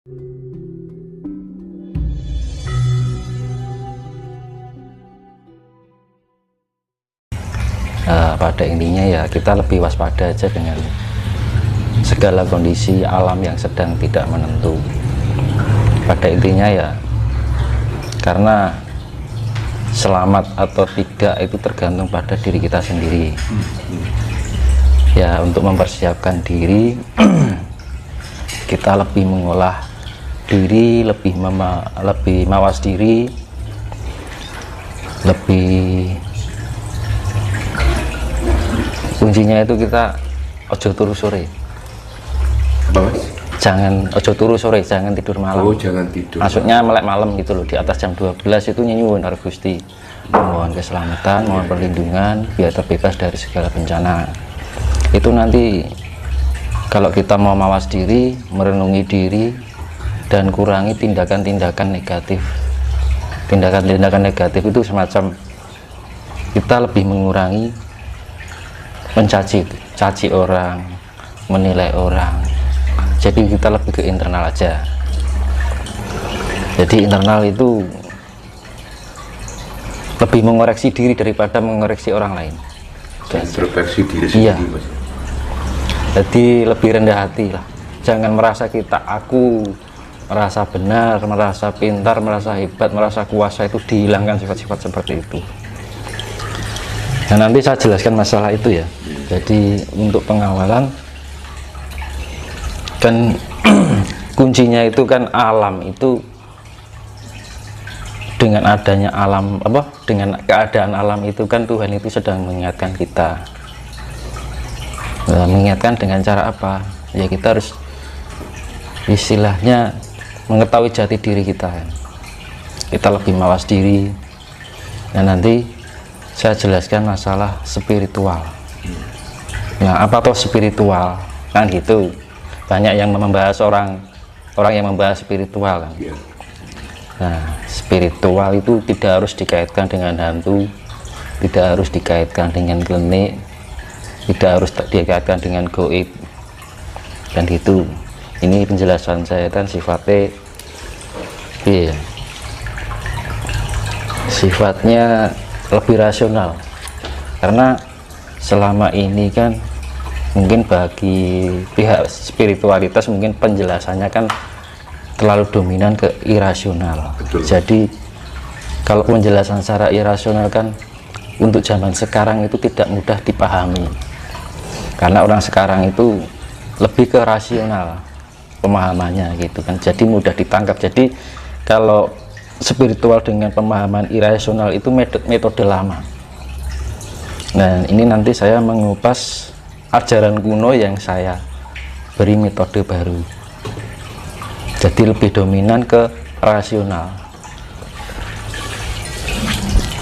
Pada intinya ya kita lebih waspada aja dengan segala kondisi alam yang sedang tidak menentu. Pada intinya ya, karena selamat atau tidak itu tergantung pada diri kita sendiri. Ya, untuk mempersiapkan diri kita lebih mengolah diri, lebih mawas diri, lebih kuncinya itu kita ojo turu sore. Apa, Mas? Jangan ojo turu sore, jangan tidur malam. Oh, jangan tidur. Maksudnya melek malam gitu loh, di atas jam 12 itu nyuwun karo Gusti. Mohon keselamatan, mohon perlindungan biar terbebas dari segala bencana. Itu nanti kalau kita mau mawas diri, merenungi diri dan kurangi tindakan-tindakan negatif. Tindakan-tindakan negatif itu semacam kita lebih mengurangi mencaci orang, menilai orang. Jadi kita lebih ke internal aja. Jadi internal itu lebih mengoreksi diri daripada mengoreksi orang lain. Introspeksi diri Iya. sendiri, Mas. Jadi lebih rendah hati lah. Jangan merasa aku merasa benar, merasa pintar, merasa hebat, merasa kuasa, itu dihilangkan sifat-sifat seperti itu. Nah, nanti saya jelaskan masalah itu ya. Jadi untuk pengawalan kan kuncinya itu kan alam itu, dengan adanya alam dengan keadaan alam itu kan Tuhan itu sedang mengingatkan kita. Nah, mengingatkan dengan cara apa? Ya kita harus istilahnya mengetahui jati diri kita. Kita lebih mawas diri. Nah, nanti saya jelaskan masalah spiritual. Nah, apa tuh spiritual? Kan gitu. Banyak yang membahas orang yang membahas spiritual kan. Nah, spiritual itu tidak harus dikaitkan dengan hantu, tidak harus dikaitkan dengan klinik, tidak harus dikaitkan dengan goib. Dan gitu. Ini penjelasan saya kan sifatnya sifatnya lebih rasional, karena selama ini kan mungkin bagi pihak spiritualitas mungkin penjelasannya kan terlalu dominan ke irasional. Betul. Jadi kalau penjelasan secara irasional kan untuk zaman sekarang itu tidak mudah dipahami, karena orang sekarang itu lebih ke rasional pemahamannya gitu kan, jadi mudah ditangkap. Jadi kalau spiritual dengan pemahaman irasional itu metode lama. Nah, ini nanti saya mengupas ajaran kuno yang saya beri metode baru, jadi lebih dominan ke rasional.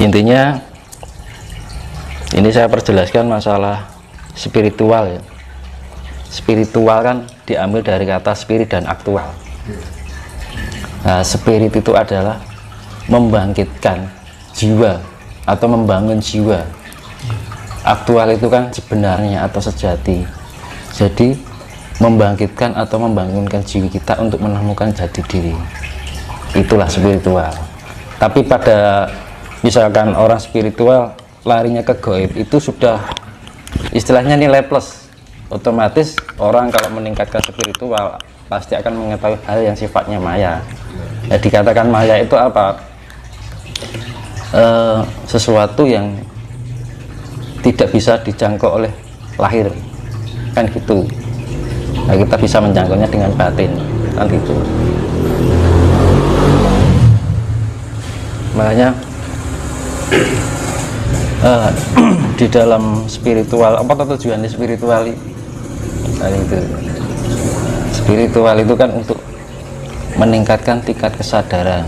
Intinya ini saya perjelaskan masalah spiritual ya. Spiritual kan diambil dari kata spirit dan aktual. Nah, spirit itu adalah membangkitkan jiwa atau membangun jiwa. Aktual itu kan sebenarnya atau sejati. Jadi membangkitkan atau membangunkan jiwa kita untuk menemukan jati diri, itulah spiritual. Tapi pada misalkan orang spiritual larinya ke gaib, itu sudah istilahnya nilai plus. Otomatis orang kalau meningkatkan spiritual pasti akan mengetahui hal yang sifatnya maya. Ya, dikatakan maya itu apa? Sesuatu yang tidak bisa dijangkau oleh lahir, kan gitu. Nah, kita bisa menjangkaunya dengan batin, kan gitu. Makanya di dalam spiritual, apa tujuannya spiritual? Nah, itu spiritual itu kan untuk meningkatkan tingkat kesadaran,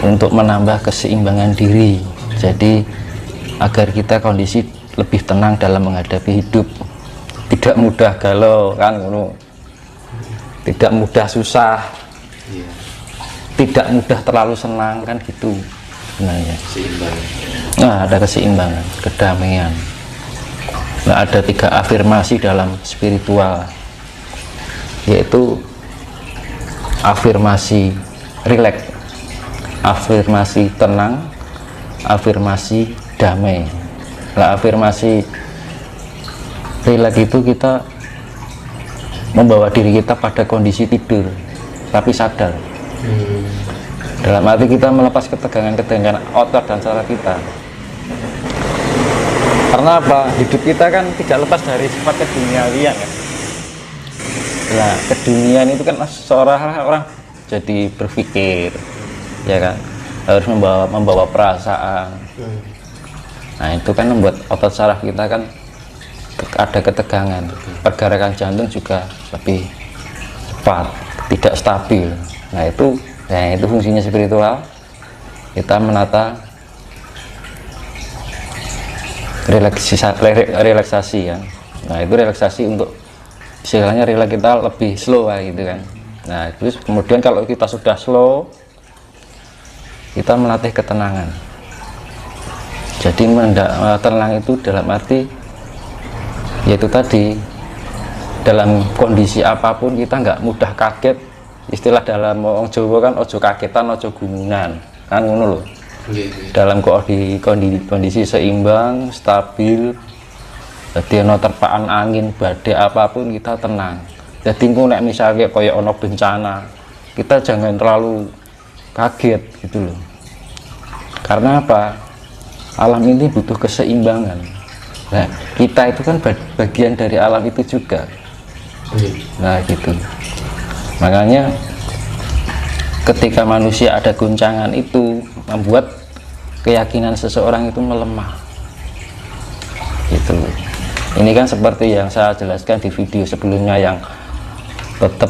untuk menambah keseimbangan diri. Jadi agar kita kondisi lebih tenang dalam menghadapi hidup, tidak mudah galau kan, tidak mudah susah, tidak mudah terlalu senang kan gitu sebenarnya. Nah, ada keseimbangan, kedamaian. Nah, ada 3 afirmasi dalam spiritual, yaitu afirmasi rileks, afirmasi tenang, afirmasi damai. Nah, afirmasi rileks itu kita membawa diri kita pada kondisi tidur tapi sadar. Dalam arti kita melepas ketegangan-ketegangan otot dan saraf kita. Karena apa? Hidup kita kan tidak lepas dari sifat keduniawian kan. Nah, keduniaan itu kan seorang orang jadi berpikir, ya kan, harus membawa perasaan. Nah, itu kan membuat otot saraf kita kan ada ketegangan, pergerakan jantung juga lebih cepat, tidak stabil. Nah, itu fungsinya spiritual. Kita menata relaksasi kan. Nah, itu relaksasi untuk istilahnya rileks kita lebih slow gitu kan. Nah, terus kemudian kalau kita sudah slow, kita melatih ketenangan. Jadi tenang itu dalam arti yaitu tadi, dalam kondisi apapun kita nggak mudah kaget. Istilah dalam orang Jawa kan ojo kagetan ojo gumunan kan, ngono loh. Dalam kondisi seimbang, stabil, jadi ono terpaan angin, badai apapun kita tenang. Jadi nek misalnya kayak ono bencana, kita jangan terlalu kaget gitu loh. Karena apa? Alam ini butuh keseimbangan. Nah, kita itu kan bagian dari alam itu juga. Nah, gitu. Makanya ketika manusia ada goncangan itu membuat keyakinan seseorang itu melemah. Gitu. Ini kan seperti yang saya jelaskan di video sebelumnya yang tetap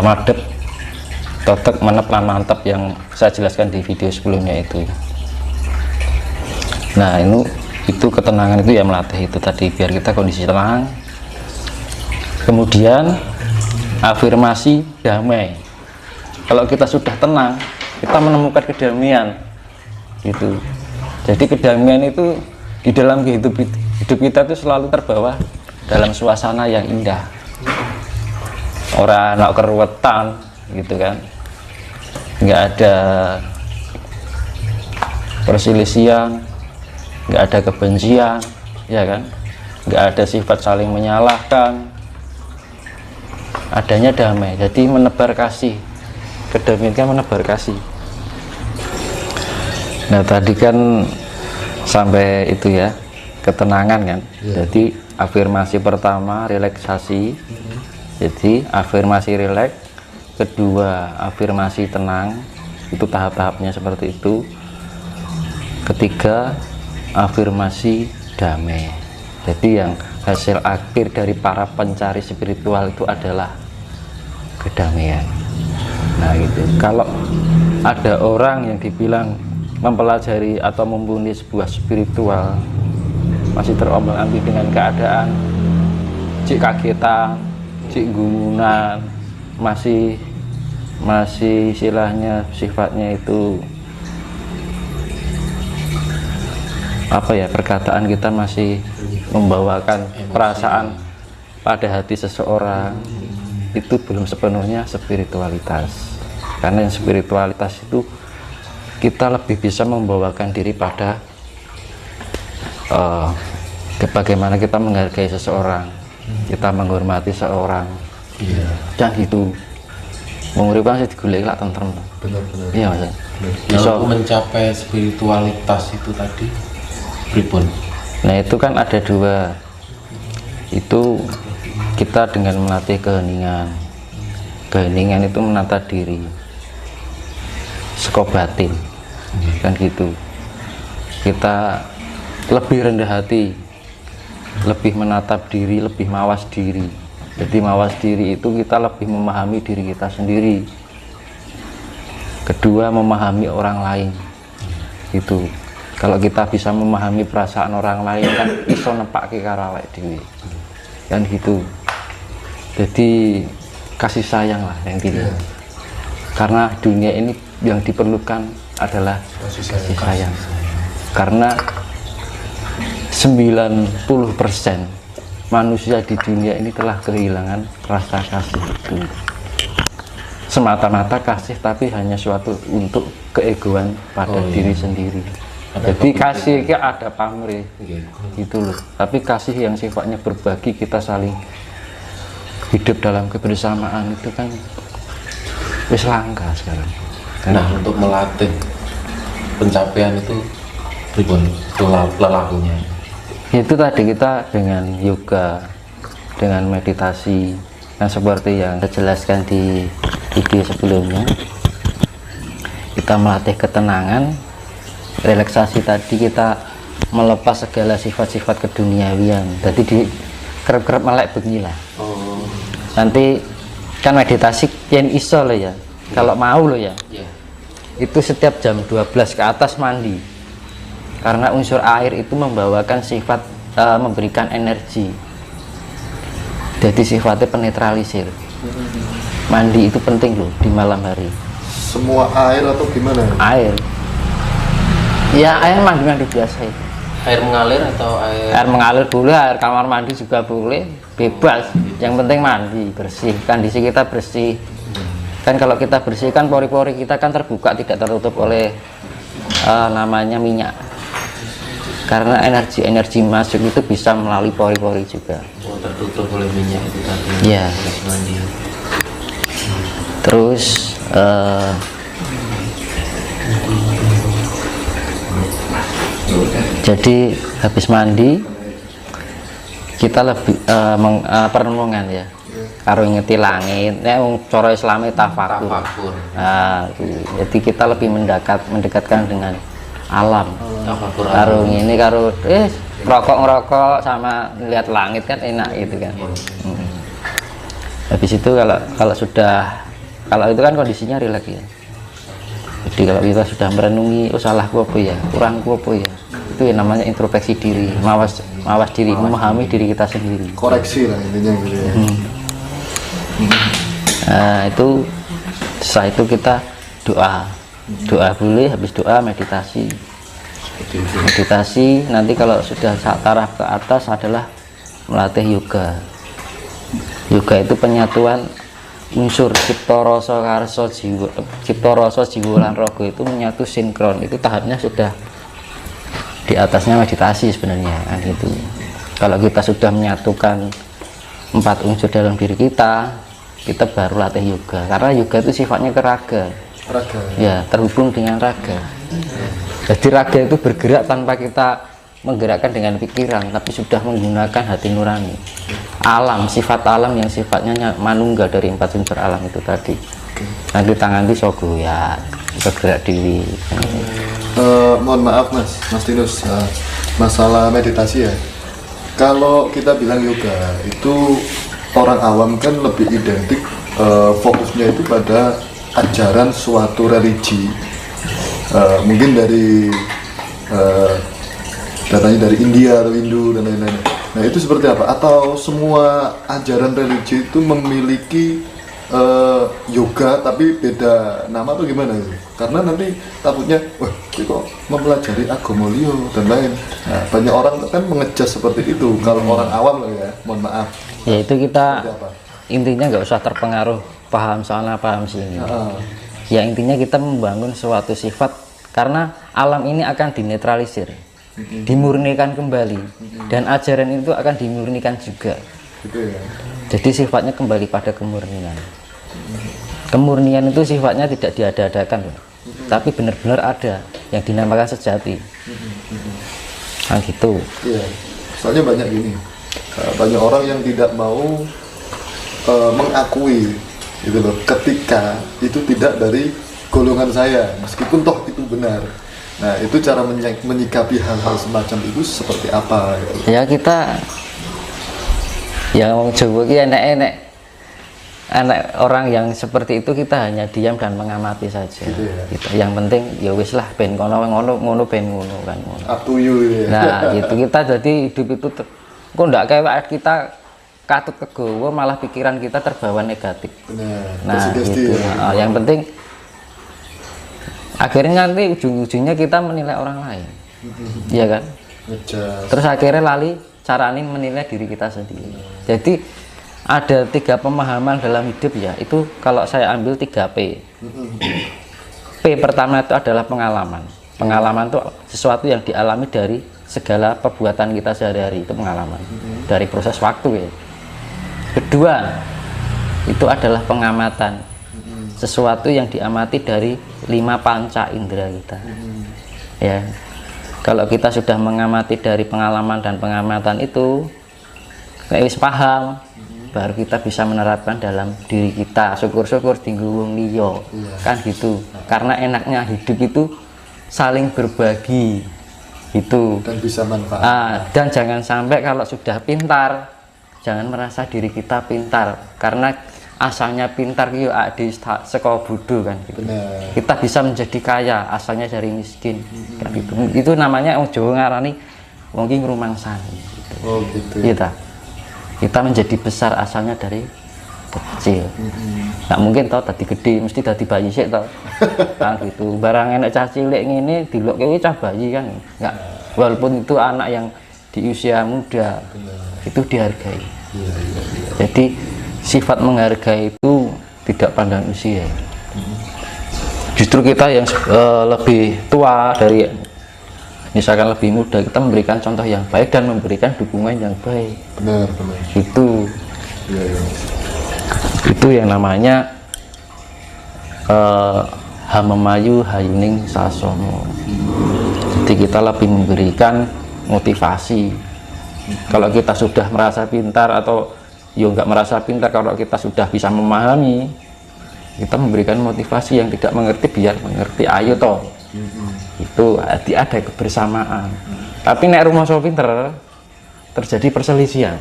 madep, tetap menep lan mantap yang saya jelaskan di video sebelumnya itu. Nah, itu ketenangan itu ya melatih itu tadi biar kita kondisi tenang. Kemudian afirmasi damai. Kalau kita sudah tenang, kita menemukan kedamaian gitu. Jadi kedamaian itu di dalam hidup kita itu selalu terbawa dalam suasana yang indah. Orang nak keruwetan gitu kan, nggak ada perselisihan, nggak ada kebencian, ya kan, nggak ada sifat saling menyalahkan, adanya damai. Jadi menebar kasih, kedamaian kan menebar kasih. Nah, tadi kan sampai itu ya, ketenangan kan. Jadi afirmasi pertama relaksasi. Jadi afirmasi rileks, kedua afirmasi tenang, itu tahap-tahapnya seperti itu. Ketiga afirmasi damai. Jadi yang hasil akhir dari para pencari spiritual itu adalah kedamaian. Nah, gitu. Kalau ada orang yang dibilang mempelajari atau mumpuni sebuah spiritual masih terombang-ambing dengan keadaan, cik kagetan, cik gumunan, masih istilahnya sifatnya itu apa ya, perkataan kita masih membawakan perasaan pada hati seseorang, itu belum sepenuhnya spiritualitas. Karena yang spiritualitas itu kita lebih bisa membawakan diri pada bagaimana kita menghargai seseorang, kita menghormati seorang, dan gitu. Menguripkan sih digulai lah tentrem. Benar-benar. Iya mas. Kalau mencapai spiritualitas itu tadi, pripun? Nah, itu kan ada dua. Itu kita dengan melatih keheningan. Keheningan itu menata diri, sekobatin, kan gitu. Kita lebih rendah hati, lebih menatap diri, lebih mawas diri. Jadi mawas diri itu kita lebih memahami diri kita sendiri. Kedua, memahami orang lain. Itu kalau kita bisa memahami perasaan orang lain kan iso nepake karo awake dhewe. Kan gitu. Jadi kasih sayang lah yang tinggi. Karena dunia ini yang diperlukan adalah kasih sayang. Karena 90% manusia di dunia ini telah kehilangan rasa kasih itu. Semata-mata kasih tapi hanya suatu untuk keegoan pada diri sendiri. Jadi kasih itu ada pamrih gitu loh. Tapi kasih yang sifatnya berbagi, kita saling hidup dalam kebersamaan itu kan wis langka sekarang. Nah, untuk melatih pencapaian itu pripun lelakunya? Itu tadi kita dengan yoga, dengan meditasi, yang seperti yang saya jelaskan di video sebelumnya. Kita melatih ketenangan, relaksasi tadi, kita melepas segala sifat-sifat keduniawian. Jadi di kerep-kerep melek beginilah. Nanti kan meditasi yang iso loh ya, kalau mau loh ya. Itu setiap jam 12 ke atas mandi, karena unsur air itu membawakan sifat memberikan energi, jadi sifatnya penetralisir. Mandi itu penting loh di malam hari. Semua air atau gimana? Air ya, air mandi biasa itu. Air mengalir atau Air mengalir boleh, air kamar mandi juga boleh, bebas. Yang penting mandi bersih, kondisi kita bersih. Kan kalau kita bersihkan pori-pori kita kan terbuka, tidak tertutup oleh namanya minyak. Karena energi masuk itu bisa melalui pori-pori juga. tertutup oleh minyak itu tadi. Iya. Mandi. Terus jadi habis mandi kita lebih perenungan ya, karo ngeti langit, cara Islami tafakur. Nah, jadi kita lebih mendekatkan dengan alam. Karo ini karo ngerokok sama lihat langit kan enak gitu kan. Habis itu kalau itu kan kondisinya rileks ya. Jadi kalau kita sudah merenungi, oh salahku apa ya, kurangku apa ya, itu yang namanya introspeksi diri, mawas diri, memahami diri kita sendiri. Koreksi lah intinya gitu ya. Nah, itu setelah itu kita doa boleh, habis doa meditasi. Nanti kalau sudah taraf ke atas adalah melatih yoga. Yoga itu penyatuan unsur cipta rasa karsa jiwa, cipta rasa jiwa lan raga itu menyatu sinkron. Itu tahapnya sudah di atasnya meditasi sebenarnya kan gitu. Kalau kita sudah menyatukan 4 unsur dalam diri kita baru latih yoga, karena yoga itu sifatnya ke raga ya, terhubung dengan raga. Jadi raga itu bergerak tanpa kita menggerakkan dengan pikiran, tapi sudah menggunakan hati nurani. Alam, sifat alam yang sifatnya manunggal dari 4 unsur alam itu tadi. Nanti tangan itu sogo ya, bergerak diri. Mohon maaf Mas Tinus, masalah meditasi ya. Kalau kita bilang yoga itu orang awam kan lebih identik fokusnya itu pada ajaran suatu religi, mungkin dari datanya dari India atau Hindu dan lain-lain. Nah itu seperti apa? Atau semua ajaran religi itu memiliki yoga tapi beda nama atau gimana itu? Karena nanti takutnya, wah kok mempelajari agama liya dan lain. Nah, banyak orang kan mengejas seperti itu. Kalau orang awam lah ya, mohon maaf. Ya itu kita intinya nggak usah terpengaruh paham sana paham sini. Ya intinya kita membangun suatu sifat, karena alam ini akan dinetralisir, dimurnikan kembali, dan ajaran itu akan dimurnikan juga. Gitu ya. Jadi sifatnya kembali pada kemurnian. Kemurnian itu sifatnya tidak diada-adakan, tapi benar-benar ada, yang dinamakan sejati. Nah gitu. Iya. Soalnya banyak gini, banyak orang yang tidak mau mengakui gitu loh, ketika itu tidak dari golongan saya, meskipun toh itu benar. Nah itu cara menyikapi hal-hal semacam itu seperti apa gitu. Ya kita yang ngomong Jawa ki enek anak orang yang seperti itu, kita hanya diam dan mengamati saja gitu ya. Gitu. Yang penting ya wis lah, ben ngono ben ngono kan ngono. Up to you ya. Nah gitu, kita jadi hidup itu kok ndak kayak kita katut kegowo, malah pikiran kita terbawa negatif. Benar. Nah Sugesti gitu. ya. Nah, yang penting akhirnya nanti ujung-ujungnya kita menilai orang lain, iya kan? Ngejudge. Terus akhirnya lali cara ini menilai diri kita sendiri. Jadi ada 3 pemahaman dalam hidup ya, itu kalau saya ambil 3P. P pertama itu adalah pengalaman. Pengalaman itu sesuatu yang dialami dari segala perbuatan kita sehari-hari, itu pengalaman dari proses waktu ya. Kedua itu adalah pengamatan, sesuatu yang diamati dari 5 panca indera kita ya. Kalau kita sudah mengamati dari pengalaman dan pengamatan itu, wis paham, baru kita bisa menerapkan dalam diri kita. Syukur-syukur tinggu wong liya, kan gitu. Karena enaknya hidup itu saling berbagi, gitu. Dan bisa manfaat. Dan jangan sampai kalau sudah pintar, jangan merasa diri kita pintar, karena asalnya pintar itu di sekolah bodoh kan gitu. Benar. Kita bisa menjadi kaya asalnya dari miskin kan gitu. Itu namanya wong Jawa ngarani wong ki ngrumangsani gitu. Oh gitu. Kita menjadi besar asalnya dari kecil. Nggak mungkin tau tadi gede mesti tadi bayi sik tau. Kan gitu. Barang enak cah cilik ngene dilokke kuwi cah bayi kan. Enggak. Walaupun itu anak yang di usia muda, itu dihargai. Jadi sifat menghargai itu tidak pandang usia. Justru kita yang lebih tua dari, misalkan lebih muda, kita memberikan contoh yang baik dan memberikan dukungan yang baik. Benar. Itu Iya. itu yang namanya hamemayu hayuning sasono. Jadi kita lebih memberikan motivasi. Kalau kita sudah merasa pintar atau nggak merasa pintar, kalau kita sudah bisa memahami, kita memberikan motivasi yang tidak mengerti biar mengerti, ayo toh. Itu ada kebersamaan. Tapi nek rumah so pinter terjadi perselisihan.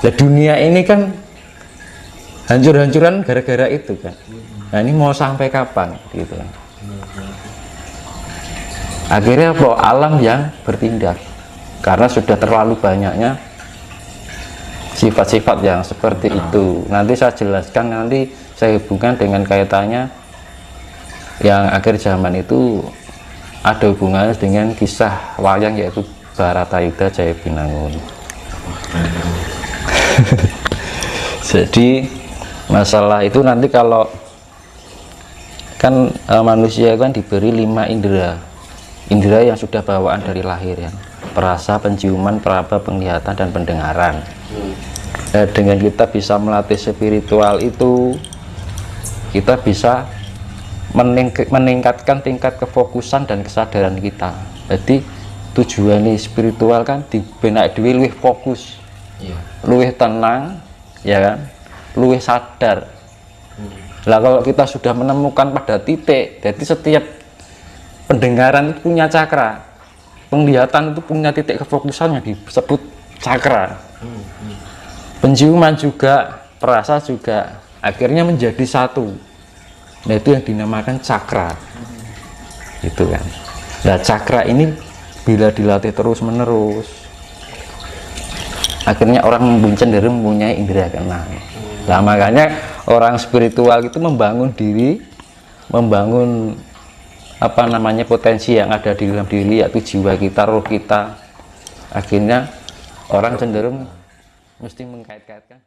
Nah, dunia ini kan hancur-hancuran gara-gara itu kan. Nah, ini mau sampai kapan gitu. Akhirnya apa? Alam yang bertindak karena sudah terlalu banyaknya sifat-sifat yang seperti itu. Nanti saya jelaskan, nanti saya hubungkan dengan kaitannya yang akhir zaman itu ada hubungannya dengan kisah wayang, yaitu Baratayuda Jaya Binangun. Jadi masalah itu nanti kalau kan manusia kan diberi 5 indera yang sudah bawaan dari lahir ya, perasa, penciuman, peraba, penglihatan, dan pendengaran. Dengan kita bisa melatih spiritual itu, kita bisa meningkatkan tingkat kefokusan dan kesadaran kita. Jadi tujuan spiritual kan di benak dhewe luwih fokus, luwih tenang, ya kan, luwih sadar. Lah kalau kita sudah menemukan pada titik, jadi setiap pendengaran itu punya cakra, penglihatan itu punya titik kefokusannya disebut cakra. Penciuman juga, perasa juga, akhirnya menjadi satu. Nah, itu yang dinamakan cakra. Itu kan. Nah, cakra ini bila dilatih terus-menerus, akhirnya orang cenderung mempunyai indera keenam. Nah, makanya orang spiritual itu membangun diri, membangun apa namanya potensi yang ada di dalam diri, yaitu jiwa kita, roh kita. Akhirnya orang cenderung mesti mengkait-kaitkan